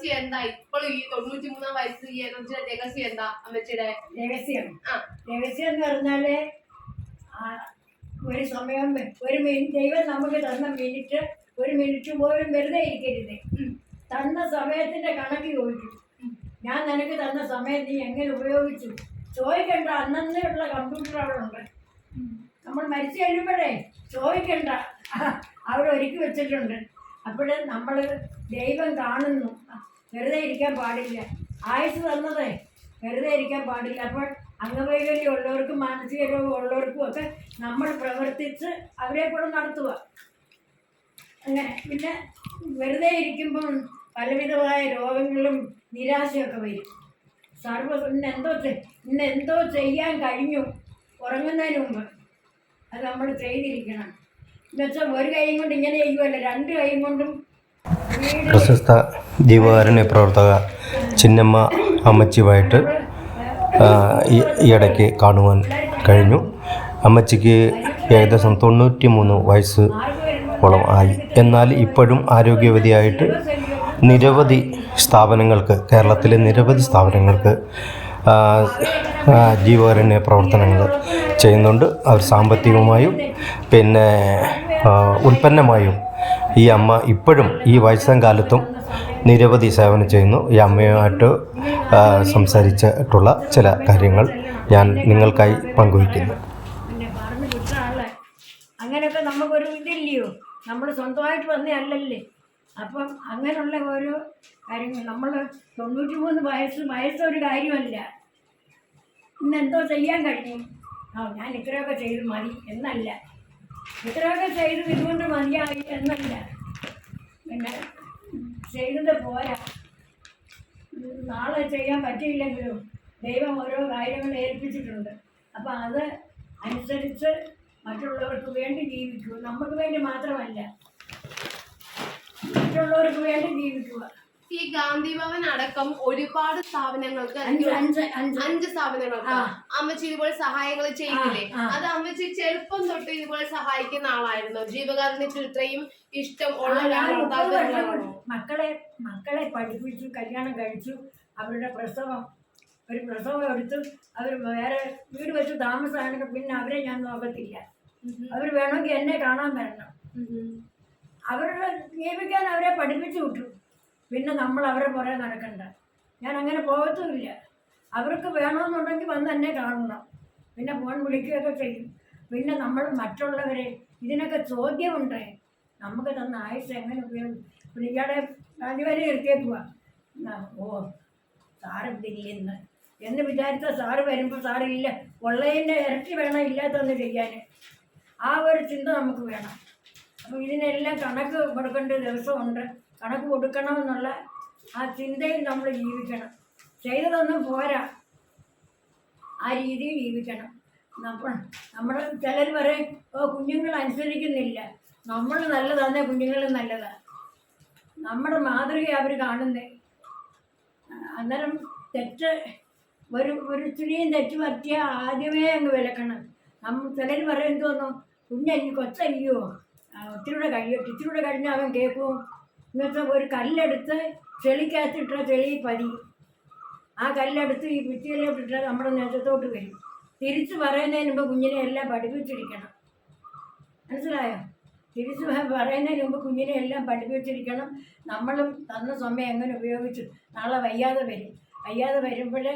രഹസ്യം എന്താ? ഇപ്പോഴും ഈ 93 വയസ്സ് ഈ എനർജിയുടെ രഹസ്യം എന്താ അമ്മച്ചിയുടെ രഹസ്യം? രഹസ്യം എന്ന് പറഞ്ഞാല് ഒരു സമയം ഒരു മിനിറ്റ് ദൈവം നമുക്ക് തന്ന മിനിറ്റ് ഒരു മിനിറ്റ് പോലും വെറുതെ ഇരിക്കരുത്. തന്ന സമയത്തിന്റെ കണക്ക് ചോദിക്കും. ഞാൻ നിനക്ക് തന്ന സമയം നീ എങ്ങനെ ഉപയോഗിച്ചു ചോദിക്കണ്ട. അന്നുള്ള കമ്പ്യൂട്ടർ അവിടെ ഉണ്ട്. നമ്മൾ മരിച്ചു കഴിയുമ്പോഴേ ചോദിക്കണ്ട, അവിടെ ഒരുക്കി വെച്ചിട്ടുണ്ട്. അപ്പോൾ നമ്മൾ ദൈവം കാണുന്നു. വെറുതെ ഇരിക്കാൻ പാടില്ല. ആയുസ് തന്നതേ വെറുതെ ഇരിക്കാൻ പാടില്ല. അപ്പോൾ അംഗവൈകല്യം ഉള്ളവർക്കും മാനസിക രോഗം ഉള്ളവർക്കും ഒക്കെ നമ്മൾ പ്രവർത്തിച്ച് അവരെ കൂടെ നടത്തുക. അങ്ങനെ പിന്നെ വെറുതെ ഇരിക്കുമ്പം പലവിധമായ രോഗങ്ങളും നിരാശയൊക്കെ വരും. ഇന്നെന്തോ ചെയ്യാൻ കഴിഞ്ഞു ഉറങ്ങുന്നതിന് മുമ്പ് അത് നമ്മൾ ചെയ്തിരിക്കണം. എന്നുവെച്ചാൽ ഒരു കൈ കൊണ്ട് ഇങ്ങനെ ചെയ്യുമല്ലോ, രണ്ട് കൈ കൊണ്ടും. പ്രശസ്ത ജീവകാരുണ്യ പ്രവർത്തക ചിന്നമ്മ അമ്മച്ചിയുമായിട്ട് ഈയിടയ്ക്ക് കാണുവാൻ കഴിഞ്ഞു. അമ്മച്ചിക്ക് ഏകദേശം 93 വയസ്സോളം ആയി. എന്നാൽ ഇപ്പോഴും ആരോഗ്യവതിയായിട്ട് നിരവധി സ്ഥാപനങ്ങൾക്ക്, കേരളത്തിലെ നിരവധി സ്ഥാപനങ്ങൾക്ക് ജീവകാരുണ്യ പ്രവർത്തനങ്ങൾ ചെയ്യുന്നുണ്ട്. അവർ സാമ്പത്തികമായും പിന്നെ ഉൽപ്പന്നമായും ഈ അമ്മ ഇപ്പോഴും ഈ വയസ്സാം കാലത്തും നിരവധി സേവനം ചെയ്യുന്നു. ഈ അമ്മയുമായിട്ട് സംസാരിച്ചിട്ടുള്ള ചില കാര്യങ്ങൾ ഞാൻ നിങ്ങൾക്കായി പങ്കുവയ്ക്കുന്നു. പിന്നെ പറഞ്ഞു വിട്ട ആളെ അങ്ങനെയൊക്കെ നമുക്കൊരു ഇതില്ലയോ, നമ്മൾ സ്വന്തമായിട്ട് വന്നതല്ലല്ലേ. അപ്പം അങ്ങനെയുള്ള ഓരോ കാര്യങ്ങൾ നമ്മൾ 93 വയസ്സൊരു കാര്യമല്ല. ഇന്നെന്തോ ചെയ്യാൻ കഴിഞ്ഞു, ഞാൻ ഇത്രയൊക്കെ ചെയ്ത് മതി എന്നല്ല, ഇത്രയൊക്കെ ചെയ്ത് ഇതുകൊണ്ട് മതിയായി എന്നല്ല. പിന്നെ ചെയ്തത് പോരാ, നാളെ ചെയ്യാൻ പറ്റിയില്ലെങ്കിലും ദൈവം ഓരോ കാര്യങ്ങൾ ഏൽപ്പിച്ചിട്ടുണ്ട്. അപ്പം അത് അനുസരിച്ച് മറ്റുള്ളവർക്ക് വേണ്ടി ജീവിക്കുക. നമുക്ക് വേണ്ടി മാത്രമല്ല, മറ്റുള്ളവർക്ക് വേണ്ടി ജീവിക്കുക. ഈ ഗാന്ധി ഭവൻ അടക്കം ഒരുപാട് സ്ഥാപനങ്ങൾക്ക് 5 സ്ഥാപനങ്ങൾക്ക് അമ്മച്ചി ഇതുപോലെ സഹായങ്ങൾ ചെയ്യുന്നില്ലേ? അത് അമ്മച്ചി ചെറുപ്പം തൊട്ട് ഇതുപോലെ സഹായിക്കുന്ന ആളായിരുന്നു. ജീവകാരുണ്യത്തിൽ ഇത്രയും ഇഷ്ടം ഉള്ള മക്കളെ പഠിപ്പിച്ചു, കല്യാണം കഴിച്ചു, അവരുടെ ഒരു പ്രസവം എടുത്ത് അവർ വേറെ വീട് വെച്ച് താമസമാണെങ്കിൽ പിന്നെ അവരെ ഞാൻ നോക്കത്തില്ല. അവർ വേണമെങ്കിൽ എന്നെ കാണാൻ വരണം. അവരുടെ ജീവിക്കാൻ അവരെ പഠിപ്പിച്ചു വിട്ടു. പിന്നെ നമ്മൾ അവരെ പുറകെ നടക്കണ്ട. ഞാൻ അങ്ങനെ പോകത്തുമില്ല. അവർക്ക് വേണമെന്നുണ്ടെങ്കിൽ വന്ന് എന്നെ കാണണം. പിന്നെ ഫോൺ വിളിക്കുകയൊക്കെ ചെയ്യും. പിന്നെ നമ്മൾ മറ്റുള്ളവരെ ഇതിനൊക്കെ ചോദ്യമുണ്ട്. നമുക്ക് തന്ന ആയുസ് എങ്ങനെ ഉപയോഗിക്കും? പിന്നെ ഇയാളെ വരെ എടുത്തേക്കുക. ഓ സാറ് ഇതില്ലെന്ന് എന്ന് വിചാരിച്ച സാറ് വരുമ്പോൾ സാറില്ല, ഉള്ളതിൻ്റെ ഇരട്ടി വേണം ഇല്ലാത്തതെന്ന് ചെയ്യാൻ. ആ ഒരു ചിന്ത നമുക്ക് വേണം. അപ്പോൾ ഇതിനെല്ലാം കണക്ക് കൊടുക്കേണ്ട ദിവസമുണ്ട്. കണക്ക് കൊടുക്കണമെന്നുള്ള ആ ചിന്തയിൽ നമ്മൾ ജീവിക്കണം. ചെയ്തതൊന്നും പോരാ, ആ രീതിയിൽ ജീവിക്കണം. നമ്മൾ ചിലർ പറയും കുഞ്ഞുങ്ങൾ അനുസരിക്കുന്നില്ല. നമ്മൾ നല്ലതാന്നേ കുഞ്ഞുങ്ങളും നല്ലതാണ്. നമ്മുടെ മാതൃക അവർ കാണുന്നേ. അന്നേരം ഒരു ഇച്ചിരിയും തെറ്റ് പറ്റിയാൽ ആദ്യമേ അങ്ങ് വിലക്കണം. ചിലർ പറയും തോന്നും കൊച്ചയ്യോ ഇത്തിരിയുടെ കഴിയട്ടെ, ഇത്തിരിയുടെ കഴിഞ്ഞാൽ അവൻ കേൾക്കും. എന്നുവെച്ചാൽ ഒരു കല്ലെടുത്ത് ചെളിക്കകത്തിട്ട ചെളി പതി, ആ കല്ലെടുത്ത് ഈ ഭിത്തിയിലോട്ടിട്ട് നമ്മുടെ നെഞ്ചത്തോട്ട് വരും. തിരിച്ച് പറയുന്നതിന് മുമ്പ് കുഞ്ഞിനെ എല്ലാം പഠിപ്പിച്ചിരിക്കണം. മനസ്സിലായോ? തിരിച്ച് പറയുന്നതിന് മുമ്പ് കുഞ്ഞിനെ എല്ലാം പഠിപ്പിച്ചിരിക്കണം. നമ്മളും തന്ന സമയം എങ്ങനെ ഉപയോഗിച്ചു. നാളെ വയ്യാതെ വരുമ്പോഴേ